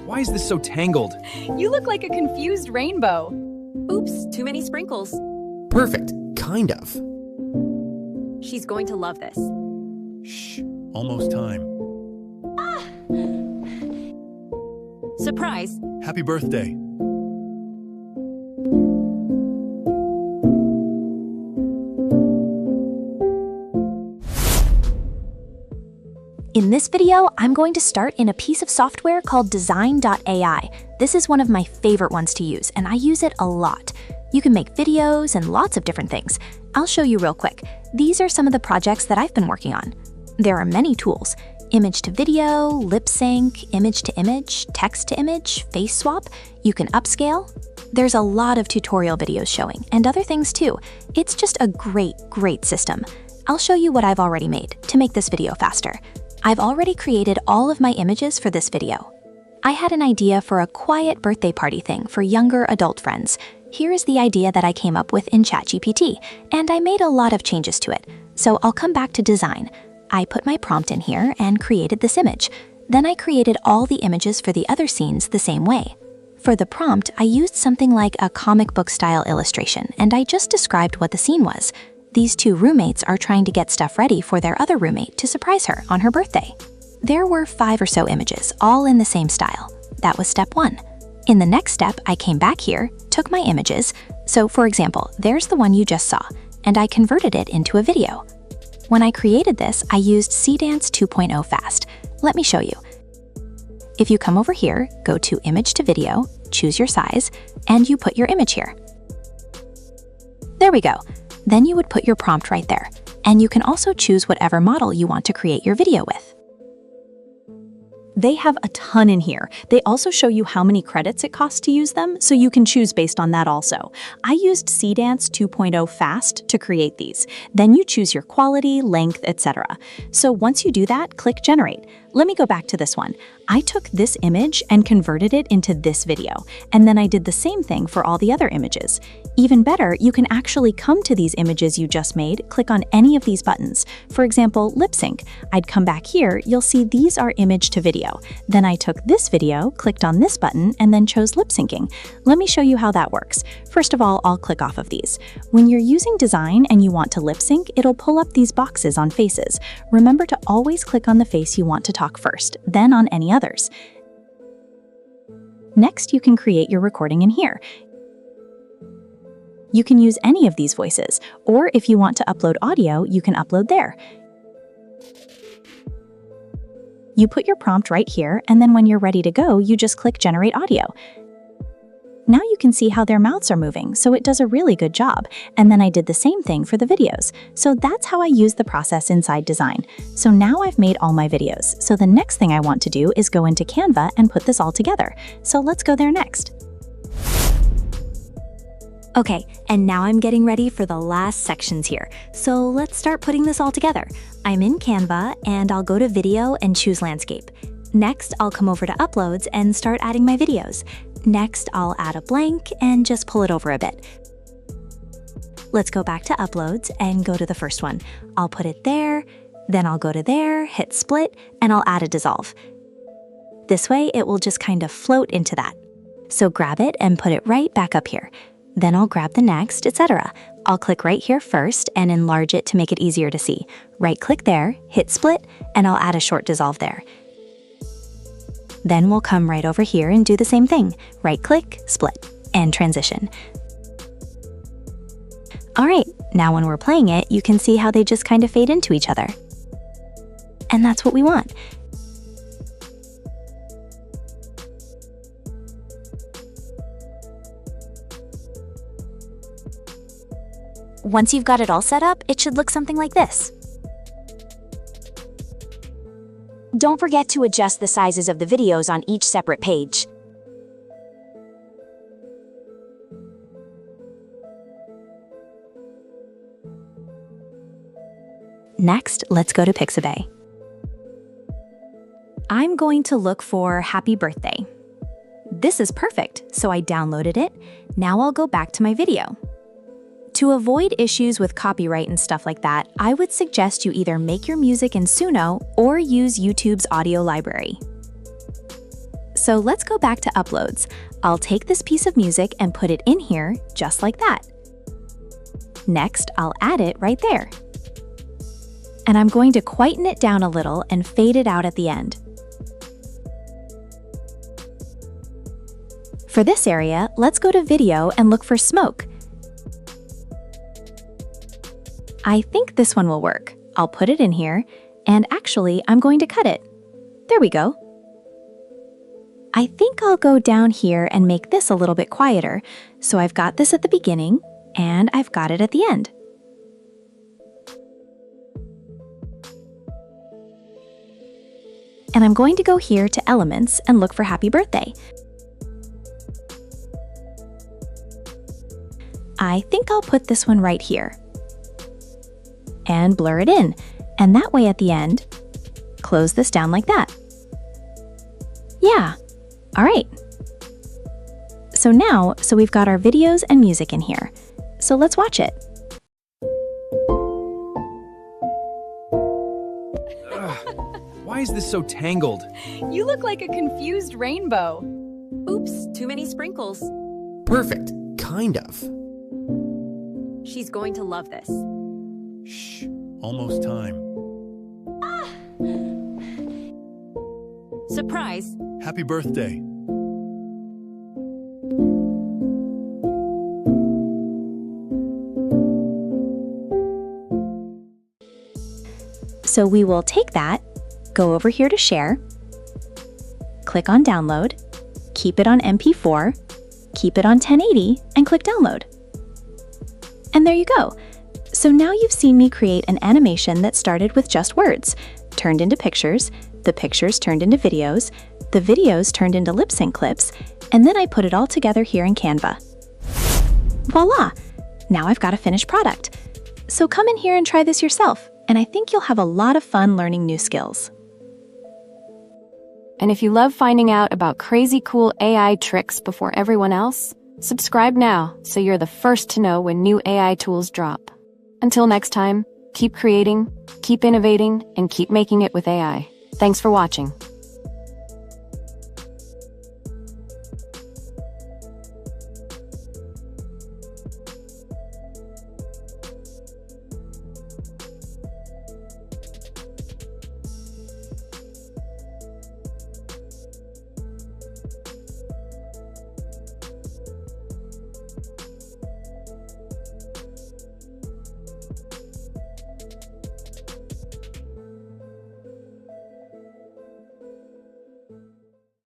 Why is this so tangled? You look like a confused rainbow. Oops, too many sprinkles. Perfect, kind of. She's going to love this. Shh, almost time. Surprise! Happy birthday. In this video, I'm going to start in a piece of software called Dzine AI. This is one of my favorite ones to use, and I use it a lot. You can make videos and lots of different things. I'll show you real quick. These are some of the projects that I've been working on. There are many tools: image to video, lip sync, image to image, text to image, face swap. You can upscale. There's a lot of tutorial videos showing, and other things too. It's just a great system. I'll show you what I've already made to make this video faster. I've already created all of my images for this video. I had an idea for a quiet birthday party thing for younger adult friends. Here is the idea that I came up with in ChatGPT, and I made a lot of changes to it. So I'll come back to Dzine. I put my prompt in here and created this image. Then I created all the images for the other scenes the same way. For the prompt, I used something like a comic book style illustration, and I just described what the scene was. These two roommates are trying to get stuff ready for their other roommate to surprise her on her birthday. There were 5 or so images, all in the same style. That was step 1. In the next step, I came back here, took my images. So for example, there's the one you just saw, and I converted it into a video. When I created this, I used Dance 2.0 Fast. Let me show you. If you come over here, go to Image to Video, choose your size, and you put your image here. There we go. Then you would put your prompt right there, and you can also choose whatever model you want to create your video with. They have a ton in here. They also show you how many credits it costs to use them, so you can choose based on that also. I used Dance 2.0 Fast to create these. Then you choose your quality, length, etc. So once you do that, click Generate. Let me go back to this one. I took this image and converted it into this video, and then I did the same thing for all the other images. Even better, you can actually come to these images you just made, click on any of these buttons. For example, lip sync. I'd come back here, you'll see these are image to video. Then I took this video, clicked on this button, and then chose lip syncing. Let me show you how that works. First of all, I'll click off of these. When you're using Dzine and you want to lip sync, it'll pull up these boxes on faces. Remember to always click on the face you want to talk first, then on any others. Next, you can create your recording in here. You can use any of these voices, or if you want to upload audio, you can upload there. You put your prompt right here, and then when you're ready to go, you just click Generate Audio. Now you can see how their mouths are moving, so it does a really good job. And then I did the same thing for the videos. So that's how I use the process inside Dzine. So now I've made all my videos. So the next thing I want to do is go into Canva and put this all together. So let's go there next. Okay, and now I'm getting ready for the last sections here. So let's start putting this all together. I'm in Canva, and I'll go to Video and choose Landscape. Next, I'll come over to Uploads and start adding my videos. Next, I'll add a blank and just pull it over a bit. Let's go back to Uploads and go to the first one. I'll put it there, then I'll go to there, hit Split, and I'll add a dissolve. This way, it will just kind of float into that. So grab it and put it right back up here. Then I'll grab the next, etc. I'll click right here first and enlarge it to make it easier to see. Right-click there, hit Split, and I'll add a short dissolve there. Then we'll come right over here and do the same thing. Right-click, split, and transition. All right, now when we're playing it, you can see how they just kind of fade into each other. And that's what we want. Once you've got it all set up, it should look something like this. Don't forget to adjust the sizes of the videos on each separate page. Next, let's go to Pixabay. I'm going to look for Happy Birthday. This is perfect, so I downloaded it. Now I'll go back to my video. To avoid issues with copyright and stuff like that, I would suggest you either make your music in Suno or use YouTube's audio library. So let's go back to uploads. I'll take this piece of music and put it in here just like that. Next, I'll add it right there. And I'm going to quieten it down a little and fade it out at the end. For this area, let's go to video and look for smoke. I think this one will work. I'll put it in here, and actually, I'm going to cut it. There we go. I think I'll go down here and make this a little bit quieter. So I've got this at the beginning, and I've got it at the end. And I'm going to go here to Elements and look for Happy Birthday. I think I'll put this one right here. And blur it in, and that way at the end, close this down like that. Yeah, all right. So we've got our videos and music in here. So let's watch it. Why is this so tangled? You look like a confused rainbow. Oops, too many sprinkles. Perfect. Kind of. She's going to love this. Shh. Almost time. Surprise! Happy birthday. So we will take that, go over here to Share, click on Download, keep it on MP4, keep it on 1080, and click Download. And there you go. So now you've seen me create an animation that started with just words, turned into pictures, the pictures turned into videos, the videos turned into lip sync clips, and then I put it all together here in Canva. Voila! Now I've got a finished product. So come in here and try this yourself, and I think you'll have a lot of fun learning new skills. And if you love finding out about crazy cool AI tricks before everyone else, subscribe now so you're the first to know when new AI tools drop. Until next time, keep creating, keep innovating, and keep making it with AI. Thanks for watching.